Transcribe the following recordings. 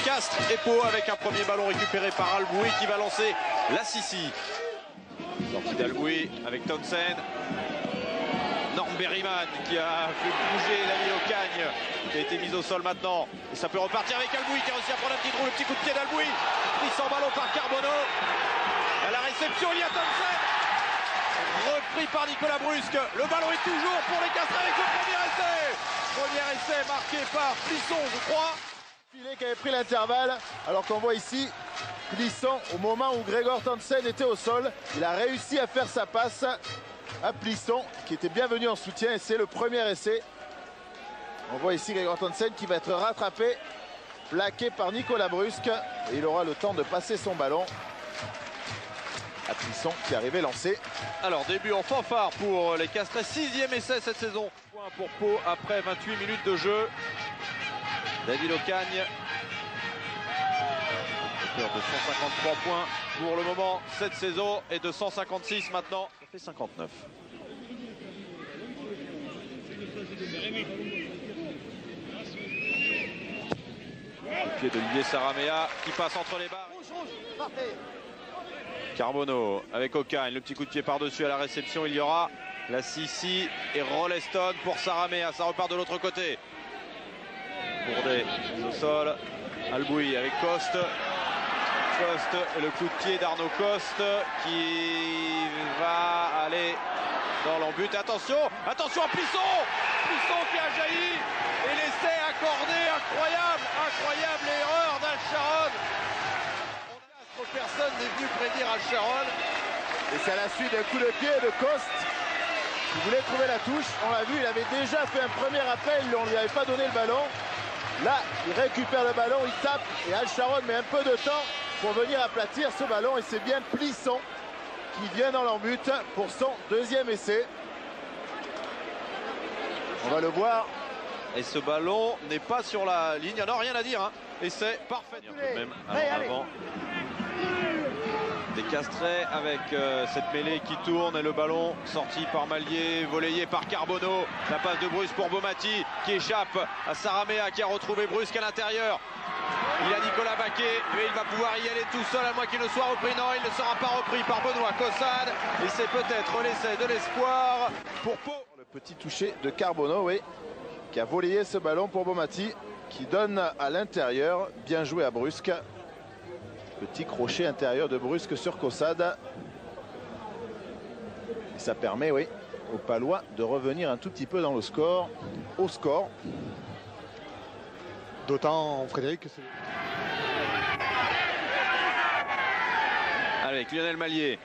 Castres et Pau avec un premier ballon récupéré par Alboui qui va lancer la Sissi. Sortie d'Alboui avec Townsend. Norm Berryman qui a fait bouger l'ami Ocagne qui a été mise au sol maintenant. Et ça peut repartir avec Alboui qui a réussi à prendre un petit trou, le petit coup de pied d'Alboui. Pris sans ballon par Carbonneau. À la réception, il y a Townsend. Repris par Nicolas Brusque. Le ballon est toujours pour les Castres avec le premier essai. Premier essai marqué par Plisson, je crois. Filet qui avait pris l'intervalle, alors qu'on voit ici Plisson, au moment où Grégor Townsend était au sol, il a réussi à faire sa passe à Plisson, qui était bienvenu en soutien, et c'est le premier essai. On voit ici Grégor Townsend qui va être rattrapé, plaqué par Nicolas Brusque, et il aura le temps de passer son ballon à Plisson qui arrivait lancé. Alors début en fanfare pour les Castres, 6e essai cette saison. Point pour Pau après 28 minutes de jeu. David Ocagne. De 153 points pour le moment cette saison et de 156 maintenant. Ça fait 59. Le pied d'Olivier Saramea qui passe entre les barres. Carbonneau avec Ocagne, le petit coup de pied par-dessus à la réception, il y aura la Sissi et Rolleston pour Saramea, ça repart de l'autre côté. Bourdet au sol, Alboui avec Coste. Coste et le coup de pied d'Arnaud Coste qui va aller dans l'embut. Attention, attention à Plisson. Plisson qui a jailli et l'essai accordé, incroyable, incroyable erreur d'Al-Sharon. Personne n'est venu prédire Al-Sharon. Et c'est à la suite d'un coup de pied de Coste qui voulait trouver la touche. On l'a vu, il avait déjà fait un premier appel, on ne lui avait pas donné le ballon. Là, il récupère le ballon, il tape et Al-Sharon met un peu de temps pour venir aplatir ce ballon. Et c'est bien Plisson qui vient dans l'embut pour son deuxième essai. On va le voir. Et ce ballon n'est pas sur la ligne, il n'y en a rien à dire. Hein. Essai parfait. Même avant. Des Castrés avec cette mêlée qui tourne et le ballon sorti par Mallier, volleyé par Carbonneau. La passe de Brusque pour Beaumati qui échappe à Saramea qui a retrouvé Brusque à l'intérieur. Il a Nicolas Baquet, mais il va pouvoir y aller tout seul à moins qu'il ne soit repris. Non, il ne sera pas repris par Benoît Caussade. Et c'est peut-être l'essai de l'espoir pour Pau. Le petit toucher de Carbonneau, oui, qui a volleyé ce ballon pour Beaumati, qui donne à l'intérieur. Bien joué à Brusque. Petit crochet intérieur de Brusque sur Caussade. Et ça permet, oui, aux Palois de revenir un tout petit peu dans le score, au score. D'autant, Frédéric, que c'est... Avec Lionel Mallier.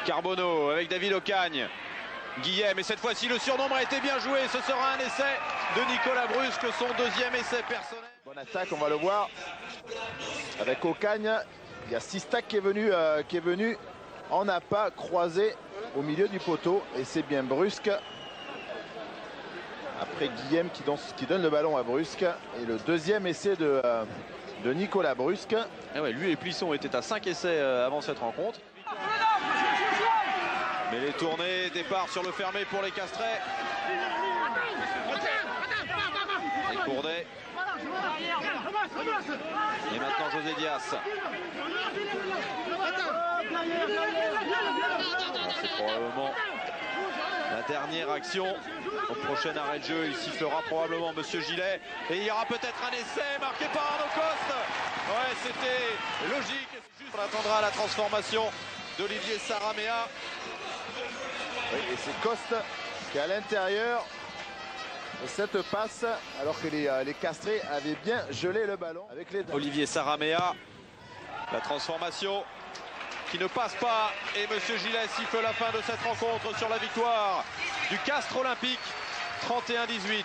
Carbonneau avec David Ocagne. Guillem, et cette fois-ci le surnombre a été bien joué. Ce sera un essai de Nicolas Brusque, son deuxième essai personnel. Bonne attaque, on va le voir. Avec Ocagne, il y a Sistak qui est venu en appât croisé au milieu du poteau. Et c'est bien Brusque. Après Guillem qui donne le ballon à Brusque. Et le deuxième essai de Nicolas Brusque. Et ouais, lui et Plisson étaient à 5 essais avant cette rencontre. Mais les tournées, départ sur le fermé pour les Castrés. Et Bourdet. Et maintenant José Dias. C'est probablement la dernière action. Au prochain arrêt de jeu, il sifflera probablement Monsieur Gillet. Et il y aura peut-être un essai marqué par Arnaud Coste. Ouais, c'était logique. Juste, on attendra la transformation d'Olivier Saramea. Oui, et c'est Coste qui est à l'intérieur de cette passe, alors que les Castrés avaient bien gelé le ballon avec les... Olivier Saramea, la transformation qui ne passe pas, et Monsieur Gillet siffle la fin de cette rencontre sur la victoire du Castres Olympique, 31-18.